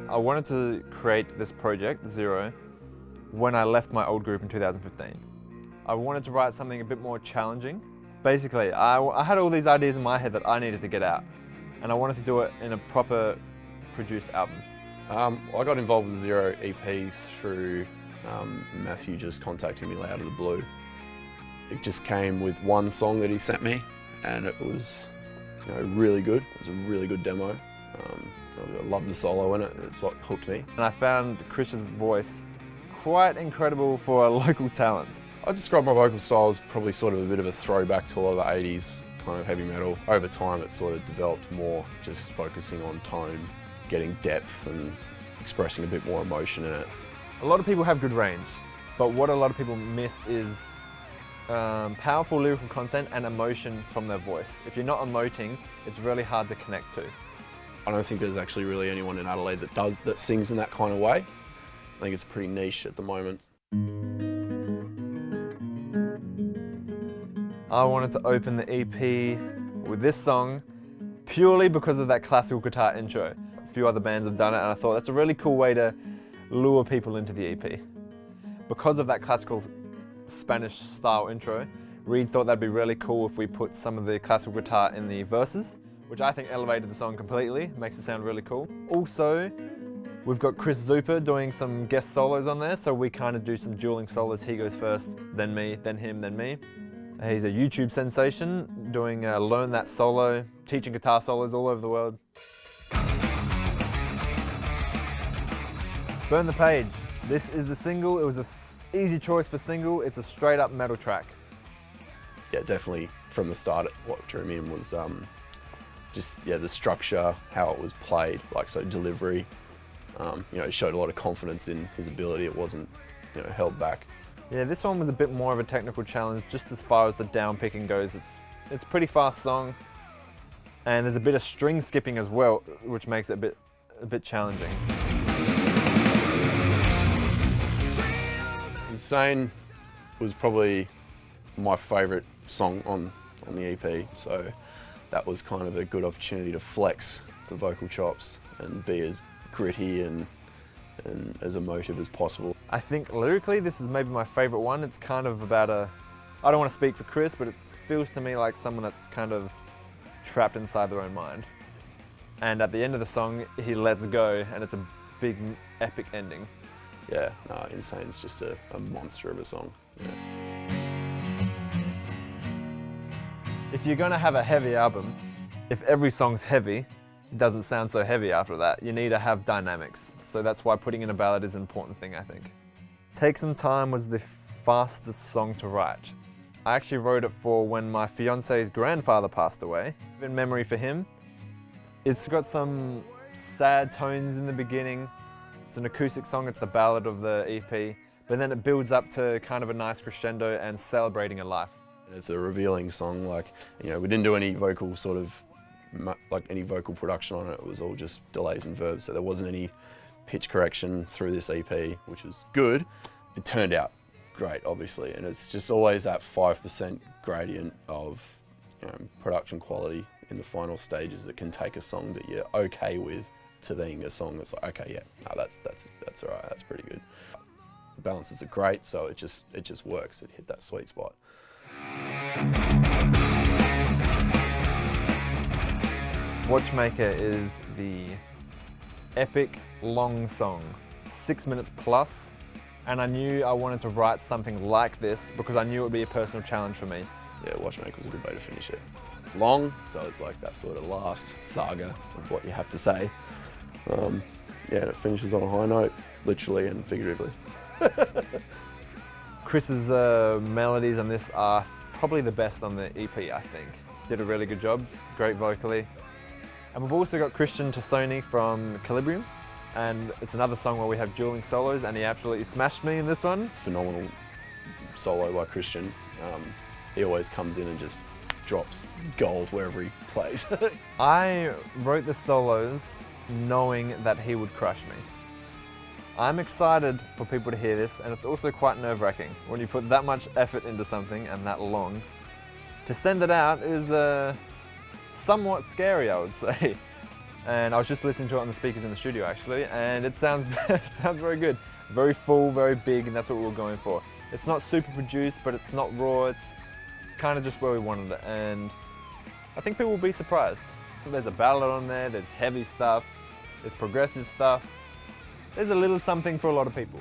I wanted to create this project, Zero, when I left my old group in 2015. I wanted to write something a bit more challenging. Basically, I had all these ideas in my head that I needed to get out, and I wanted to do it in a proper produced album. I got involved with the Zero EP through Matthew just contacting me out of the blue. It just came with one song that he sent me, and it was really good. It was a really good demo. I loved the solo in it. It's what hooked me. And I found Chris's voice quite incredible for a local talent. I'd describe my vocal style as probably sort of a bit of a throwback to a lot of the 80s kind of heavy metal. Over time it sort of developed more just focusing on tone, getting depth and expressing a bit more emotion in it. A lot of people have good range, but what a lot of people miss is powerful lyrical content and emotion from their voice. If you're not emoting, it's really hard to connect to. I don't think there's actually really anyone in Adelaide that sings in that kind of way. I think it's pretty niche at the moment. I wanted to open the EP with this song purely because of that classical guitar intro. A few other bands have done it, and I thought that's a really cool way to lure people into the EP. Because of that classical Spanish style intro, Reed thought that'd be really cool if we put some of the classical guitar in the verses, which I think elevated the song completely, makes it sound really cool. Also, we've got Chris Zuper doing some guest solos on there, so we kind of do some dueling solos. He goes first, then me, then him, then me. He's a YouTube sensation, doing Learn That Solo, teaching guitar solos all over the world. Burn the Page. This is the single. It was an easy choice for single. It's a straight up metal track. Yeah, definitely from the start what drew me in was just the structure, how it was played, so delivery. It showed a lot of confidence in his ability. It wasn't held back. Yeah, this one was a bit more of a technical challenge just as far as the down picking goes. It's a pretty fast song, and there's a bit of string skipping as well, which makes it a bit challenging. Insane was probably my favourite song on the EP, so that was kind of a good opportunity to flex the vocal chops and be as gritty and as emotive as possible. I think lyrically this is maybe my favourite one. It's kind of about I don't want to speak for Chris, but it feels to me like someone that's kind of trapped inside their own mind. And at the end of the song, he lets go, and it's a big, epic ending. Yeah, no, Insane's just a monster of a song. Yeah. If you're gonna have a heavy album, if every song's heavy, it doesn't sound so heavy after that. You need to have dynamics. So that's why putting in a ballad is an important thing, I think. Take Some Time was the fastest song to write. I actually wrote it for when my fiance's grandfather passed away. In memory for him. It's got some sad tones in the beginning. It's an acoustic song, it's the ballad of the EP, but then it builds up to kind of a nice crescendo and celebrating a life. It's a revealing song, we didn't do any vocal any vocal production on it. It was all just delays and verbs, so there wasn't any pitch correction through this EP, which was good. It turned out great, obviously, and it's just always that 5% gradient of production quality in the final stages that can take a song that you're okay with to being a song that's like, okay, yeah, no, that's all right, that's pretty good. The balances are great, so it just works. It hit that sweet spot. Watchmaker is the epic long song, 6 minutes plus, and I knew I wanted to write something like this because I knew it would be a personal challenge for me. Yeah, Watchmaker was a good way to finish it. It's long, so it's like that sort of last saga of what you have to say. And it finishes on a high note, literally and figuratively. Chris's melodies on this are probably the best on the EP, I think. Did a really good job, great vocally. And we've also got Christian Tassoni from Calibrium, and it's another song where we have dueling solos, and he absolutely smashed me in this one. Phenomenal solo by Christian. He always comes in and just drops gold wherever he plays. I wrote the solos knowing that he would crush me. I'm excited for people to hear this, and it's also quite nerve-wracking when you put that much effort into something and that long. To send it out is somewhat scary, I would say. And I was just listening to it on the speakers in the studio actually, and it sounds, it sounds very good. Very full, very big, and that's what we were going for. It's not super produced, but it's not raw, it's kind of just where we wanted it, and I think people will be surprised. There's a ballad on there, there's heavy stuff, there's progressive stuff. There's a little something for a lot of people.